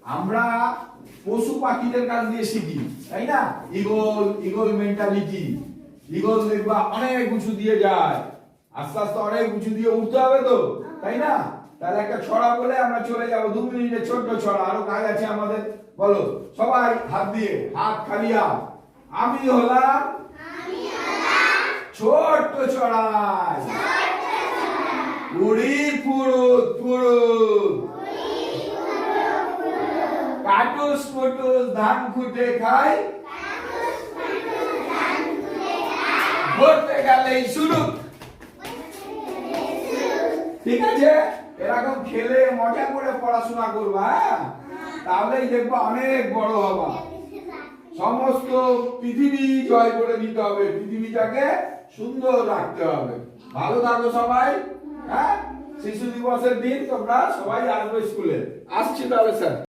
আমরা পশু পাখিদের কাছ দিয়ে শিখি, তাই না? Eagle mentality. ইগল দেখবা অনেক উঁচু দিয়ে যায়, আস্তে আস্তে অনেক উঁচু দিয়ে উঠতে হবে তো, তাই না? তাহলে একটা ছড়া বলে আমরা চলে যাবো, 2 মিনিটের ছোট্ট ছড়া। আরো কাজ আছে আমাদের, বলো সবাই হাত দিয়ে, হাত খালি হাত। আমি হলাম ছোট্ট ছড়াই, উড়ি ফুরুত ফুরুত, কাটুস কুটুস ধান খুঁটে খাই, ধরতে গেলেই শুরু। ঠিক আছে, এরকম খেলে মজা করে পড়াশোনা করবা, হ্যাঁ? তাহলেই দেখবা অনেক বড় হবা। সমস্ত পৃথিবী জয় করে নিতে হবে, পৃথিবীটাকে সুন্দর রাখতে হবে। ভালো থাকো সবাই, হ্যাঁ? শিশু দিবসের দিন তোমরা সবাই আসবে স্কুলে। আসছি তাহলে স্যার।